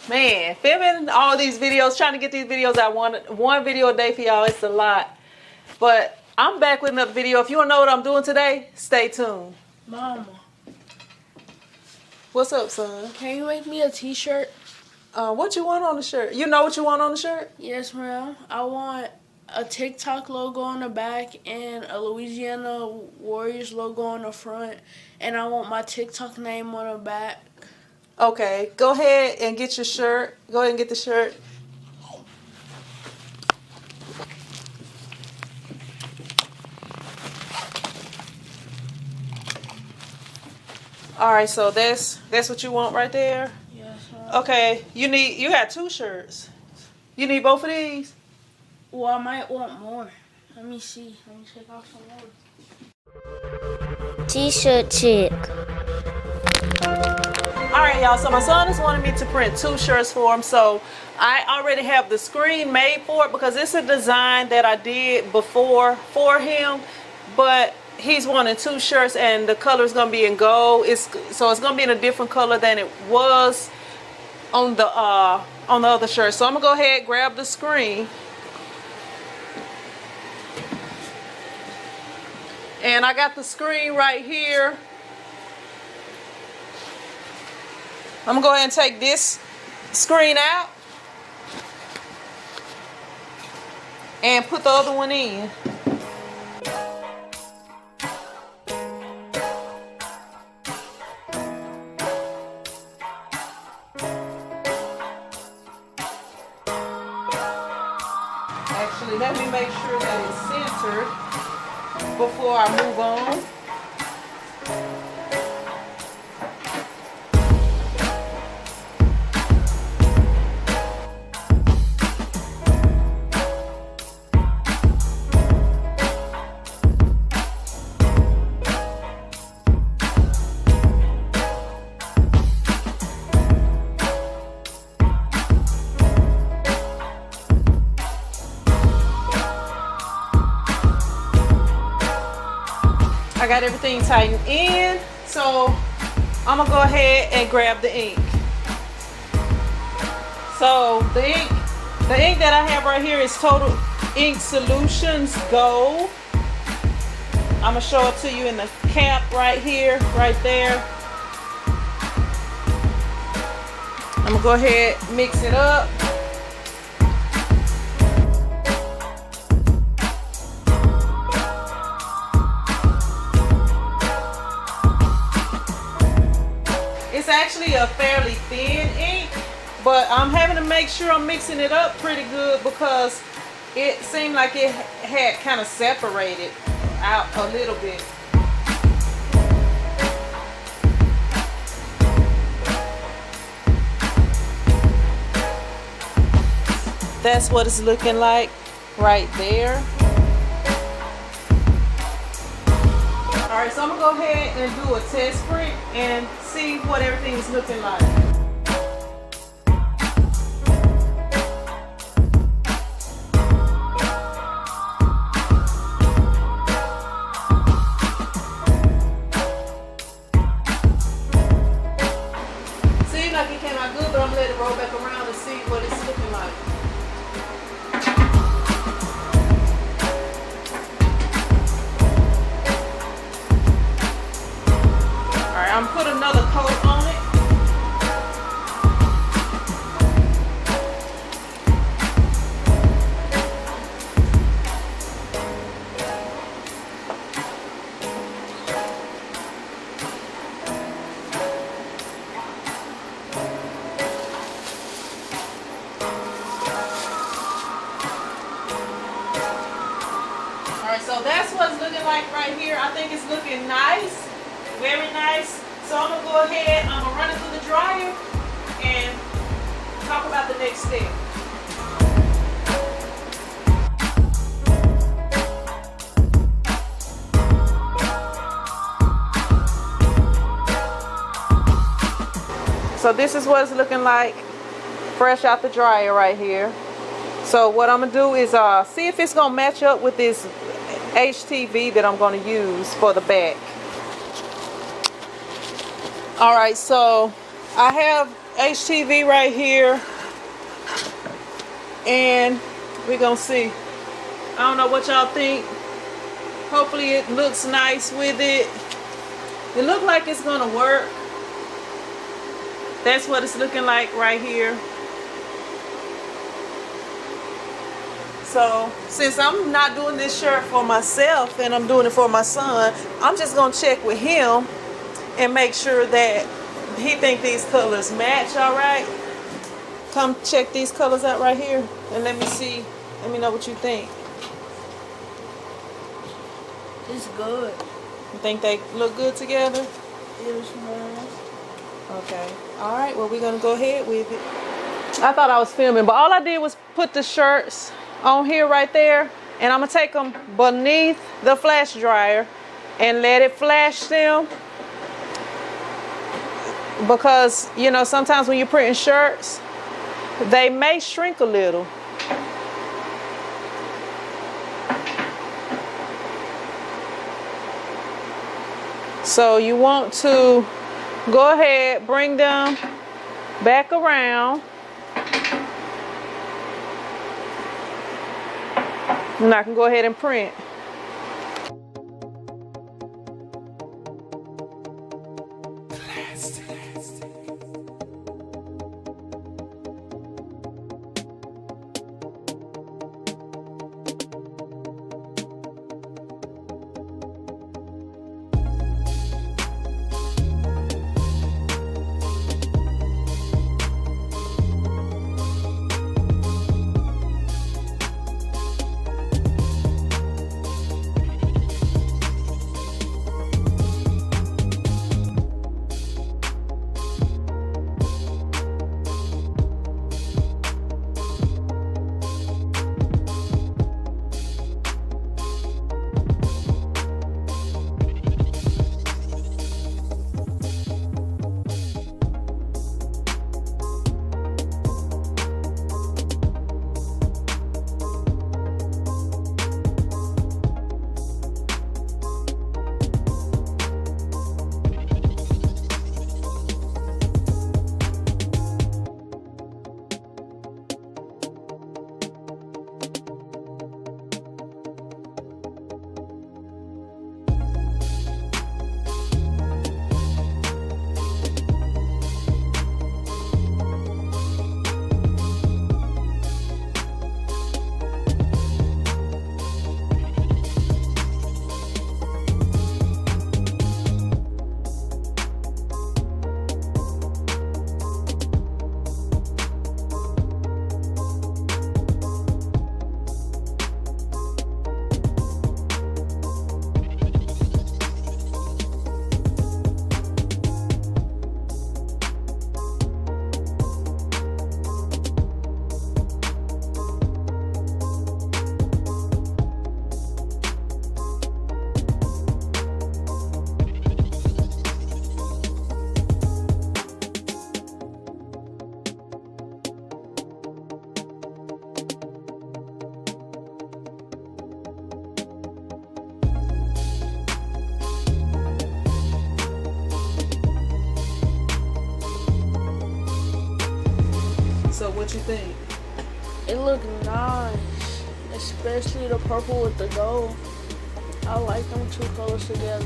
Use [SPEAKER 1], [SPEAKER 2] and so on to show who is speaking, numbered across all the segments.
[SPEAKER 1] Man, filming all these videos, trying to get these videos out one video a day for y'all, it's a lot. But I'm back with another video. If you want to know what I'm doing today, stay tuned.
[SPEAKER 2] Mama.
[SPEAKER 1] What's up, son?
[SPEAKER 2] Can you make me a t-shirt?
[SPEAKER 1] What you want on the shirt? You know what you want on the shirt?
[SPEAKER 2] Yes, ma'am. I want a TikTok logo on the back and a Louisiana Warriors logo on the front. And I want my TikTok name on the back.
[SPEAKER 1] Okay, go ahead and get your shirt. Go ahead and get the shirt. All right, so that's what you want right there.
[SPEAKER 2] Yes, ma'am.
[SPEAKER 1] Okay, you got 2 shirts. You need both of these?
[SPEAKER 2] Well, I might want more. Let me see. Let me check out some more.
[SPEAKER 3] TshirtChick.
[SPEAKER 1] All right, y'all, so my son is wanting me to print 2 shirts for him, so I already have the screen made for it because it's a design that I did before for him, but he's wanting 2 shirts and the color is going to be in gold. So it's going to be in a different color than it was on the other shirt. So I'm going to go ahead and grab the screen. And I got the screen right here. I'm going to go ahead and take this screen out and put the other one in. Actually, let me make sure that it's centered before I move on. I got everything tightened in, so I'm gonna go ahead and grab the ink. So the ink that I have right here is Total Ink Solutions Gold. I'm gonna show it to you in the cap right here, right there. I'm gonna go ahead and mix it up. It's actually a fairly thin ink, but I'm having to make sure I'm mixing it up pretty good because it seemed like it had kind of separated out a little bit. That's what it's looking like right there. Alright, so I'm going to go ahead and do a test print and see what everything is looking like. Seems like it came out good, but I'm going to let it roll back around and see what it's looking like. I'm gonna put another coat on it. Alright, so that's what it's looking like right here. I think it's looking nice. Very nice. So I'm going to go ahead, I'm going to run it through the dryer and talk about the next step. So this is what it's looking like fresh out the dryer right here. So what I'm going to do is see if it's going to match up with this HTV that I'm going to use for the back. Alright, so I have HTV right here, and we're gonna see. I don't know what y'all think. Hopefully it looks nice with it. It looks like it's gonna work. That's what it's looking like right here. So since I'm not doing this shirt for myself and I'm doing it for my son, I'm just gonna check with him and make sure that he think these colors match. All right, come check these colors out right here and let me see. Let me know what you think.
[SPEAKER 2] It's good.
[SPEAKER 1] You think they look good together?
[SPEAKER 2] Yes, man.
[SPEAKER 1] Okay. All right. Well, we're gonna go ahead with it. I thought I was filming, but all I did was put the shirts on here right there, and I'm gonna take them beneath the flash dryer and let it flash them, because you know sometimes when you're printing shirts they may shrink a little. So you want to go ahead, bring them back around. And I can go ahead and print. So what you think?
[SPEAKER 2] It look nice, especially the purple with the gold. I like them two colors together.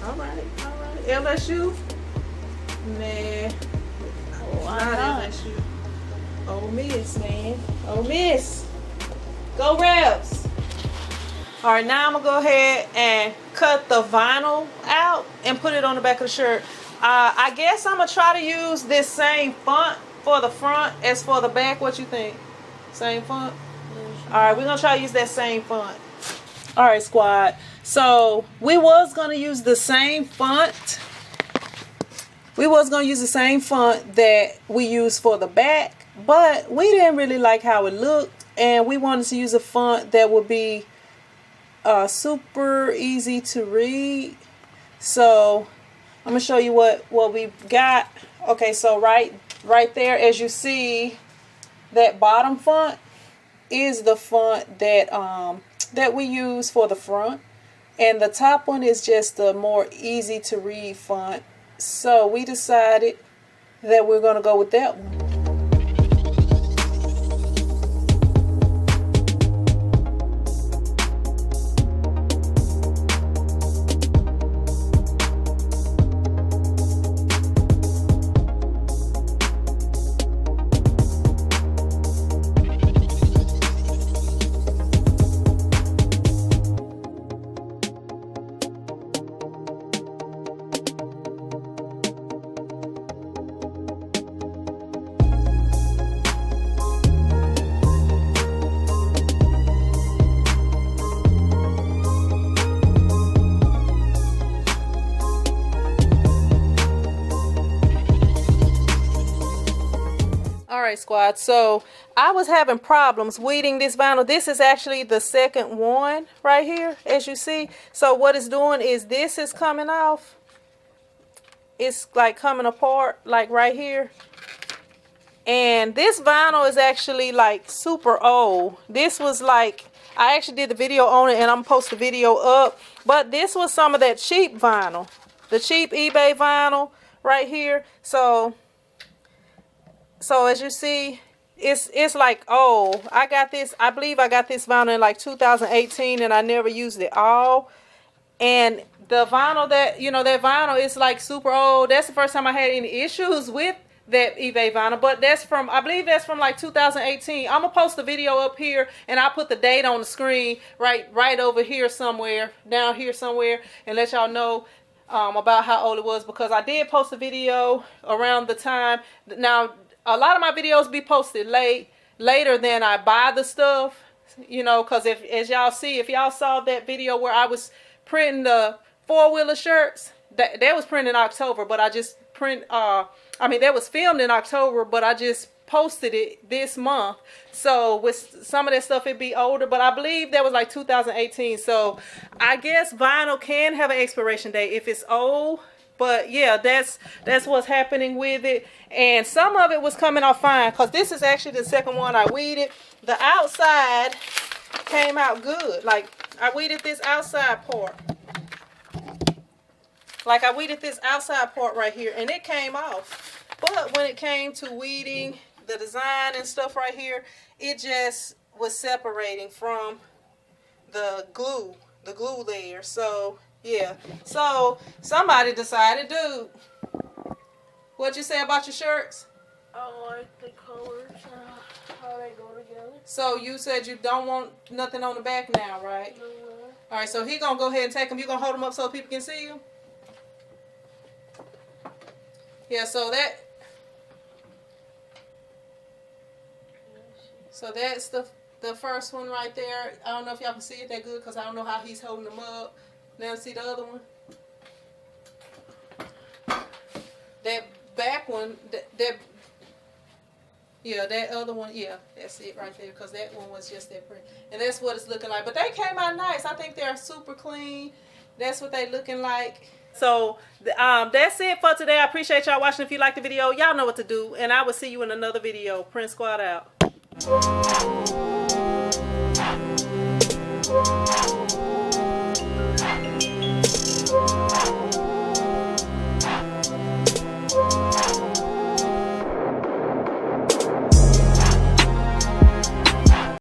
[SPEAKER 1] All right. LSU? Nah.
[SPEAKER 2] Why
[SPEAKER 1] Not
[SPEAKER 2] not?
[SPEAKER 1] LSU. Ole Miss, man. Ole Miss. Go Rebs. All right, now I'm gonna go ahead and cut the vinyl out and put it on the back of the shirt. I guess I'm gonna try to use this same font for the front as for the back. What you think? Same font? All right, we're gonna try to use that same font. All right, squad. So we was gonna use the same font. We was gonna use the same font that we used for the back, but we didn't really like how it looked, and we wanted to use a font that would be super easy to read. So I'm gonna show you what we got. Okay, so right there, as you see, that bottom font is the font that we use for the front, and the top one is just a more easy to read font. So we decided that we're going to go with that one. Alright, squad, so I was having problems weeding this vinyl. This is actually the second one right here, as you see. So what it's doing is this is coming off. It's like coming apart, like right here. And this vinyl is actually like super old. This was like, I actually did the video on it and I'm gonna post the video up. But this was some of that cheap vinyl. The cheap eBay vinyl right here. So as you see, it's like, oh, I got this, I believe I got this vinyl in like 2018 and I never used it all. And the vinyl that, you know, that vinyl is like super old. That's the first time I had any issues with that eBay vinyl. But that's from, I believe that's from like 2018. I'm going to post the video up here and I'll put the date on the screen right over here somewhere, down here somewhere, and let y'all know about how old it was, because I did post a video around the time. Now, a lot of my videos be posted later than I buy the stuff, you know, because as y'all see, if y'all saw that video where I was printing the four-wheeler shirts, that was printed in October, but I just that was filmed in October, but I just posted it this month. So with some of that stuff, it'd be older, but I believe that was like 2018. So I guess vinyl can have an expiration date if it's old. But yeah, that's what's happening with it. And some of it was coming off fine, because this is actually the second one I weeded. The outside came out good. Like, I weeded this outside part. Like, I weeded this outside part right here, and it came off. But when it came to weeding the design and stuff right here, it just was separating from the glue layer. So yeah, so somebody decided, dude, what'd you say about your shirts?
[SPEAKER 2] I like the colors and how they go together.
[SPEAKER 1] So you said you don't want nothing on the back now, right?
[SPEAKER 2] No.
[SPEAKER 1] All right, so he gonna go ahead and take them. You gonna hold them up so people can see you? Yeah, so that's the first one right there. I don't know if y'all can see it that good, because I don't know how he's holding them up. Now see the other one? That back one, that other one, yeah, that's it right there, because that one was just that print. And that's what it's looking like. But they came out nice. I think they're super clean. That's what they looking like. So that's it for today. I appreciate y'all watching. If you like the video, y'all know what to do. And I will see you in another video. Print Squad out.